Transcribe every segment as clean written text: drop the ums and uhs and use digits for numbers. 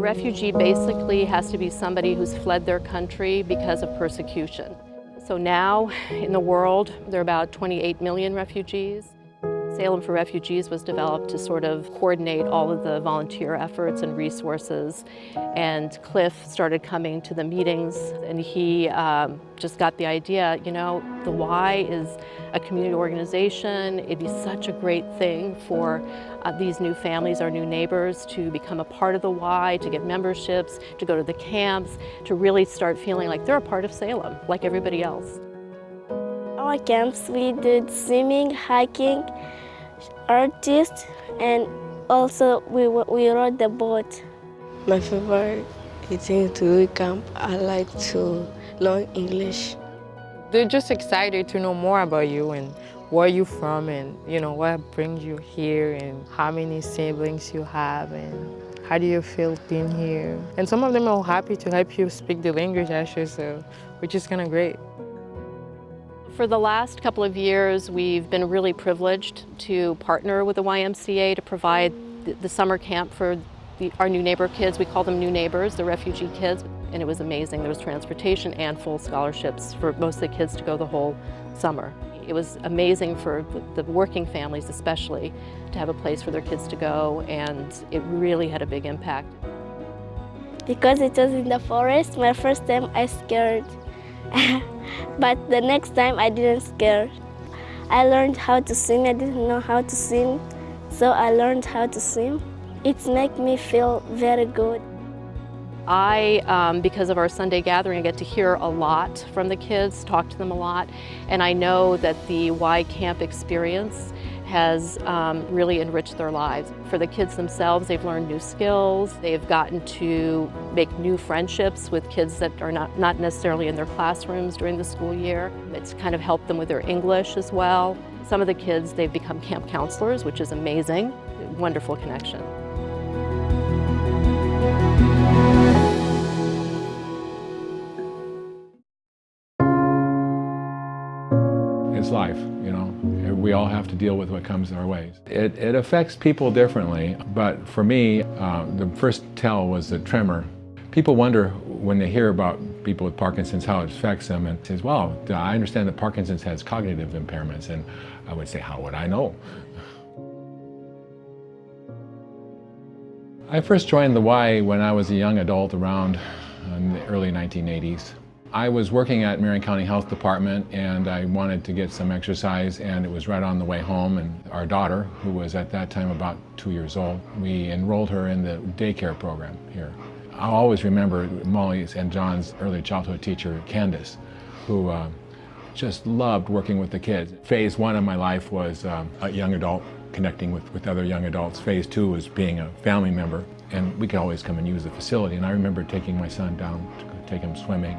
A refugee basically has to be somebody who's fled their country because of persecution. So now in the world, there are about 28 million refugees. Salem for Refugees was developed to sort of coordinate all of the volunteer efforts and resources. And Cliff started coming to the meetings, and he just got the idea, you know, the Y is a community organization. It'd be such a great thing for these new families, our new neighbors, to become a part of the Y, to get memberships, to go to the camps, to really start feeling like they're a part of Salem, like everybody else. Our camps, we did swimming, hiking, artists, and also we rode the boat. My favorite thing to do camp, I like to learn English. They're just excited to know more about you and where you're from and, you know, what brings you here and how many siblings you have and how do you feel being here. And some of them are happy to help you speak the language actually, so, which is kind of great. For the last couple of years, we've been really privileged to partner with the YMCA to provide the summer camp for our new neighbor kids. We call them new neighbors, the refugee kids, and it was amazing. There was transportation and full scholarships for most of the kids to go the whole summer. It was amazing for the working families especially to have a place for their kids to go, and it really had a big impact. Because it was in the forest, my first time I scared. But the next time I didn't scare. I learned how to swim. I didn't know how to swim, so I learned how to swim. It made me feel very good. Because of our Sunday gathering, I get to hear a lot from the kids, talk to them a lot, and I know that the Y Camp experience has really enriched their lives. For the kids themselves, they've learned new skills. They've gotten to make new friendships with kids that are not necessarily in their classrooms during the school year. It's kind of helped them with their English as well. Some of the kids, they've become camp counselors, which is amazing. Wonderful connection. It's life, you know. We all have to deal with what comes our way. It affects people differently, but for me, the first tell was the tremor. People wonder when they hear about people with Parkinson's how it affects them, and says, well, I understand that Parkinson's has cognitive impairments, and I would say, how would I know? I first joined the Y when I was a young adult around in the early 1980s. I was working at Marion County Health Department and I wanted to get some exercise, and it was right on the way home, and our daughter, who was at that time about 2 years old, we enrolled her in the daycare program here. I'll always remember Molly's and John's early childhood teacher, Candace, who just loved working with the kids. Phase one of my life was a young adult, connecting with other young adults. Phase two was being a family member, and we could always come and use the facility. And I remember taking my son down to take him swimming.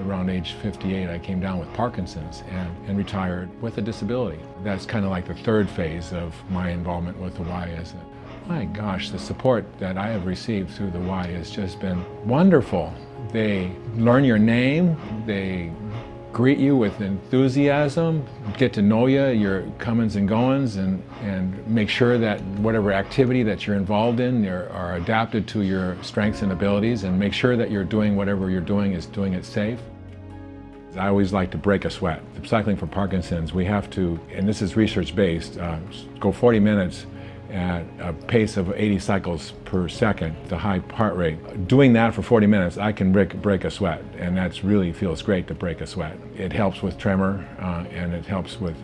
Around age 58, I came down with Parkinson's and retired with a disability. That's kind of like the third phase of my involvement with the Y. Is that, my gosh, the support that I have received through the Y has just been wonderful. They learn your name, they greet you with enthusiasm, get to know you, your comings and goings, and make sure that whatever activity that you're involved in are adapted to your strengths and abilities, and make sure that you're doing whatever you're doing is doing it safe. I always like to break a sweat. Cycling for Parkinson's, we have to, and this is research-based, go 40 minutes at a pace of 80 cycles per second, the high heart rate. Doing that for 40 minutes, I can break a sweat, and that really feels great to break a sweat. It helps with tremor, and it helps with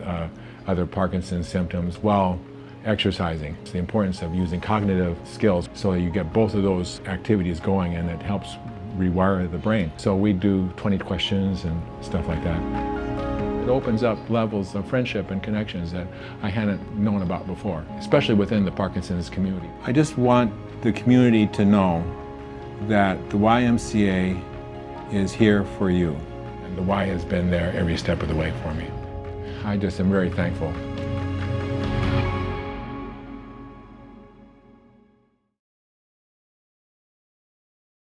other Parkinson's symptoms while exercising. It's the importance of using cognitive skills so that you get both of those activities going, and it helps rewire the brain. So we do 20 questions and stuff like that. It opens up levels of friendship and connections that I hadn't known about before, especially within the Parkinson's community. I just want the community to know that the YMCA is here for you. And the Y has been there every step of the way for me. I just am very thankful.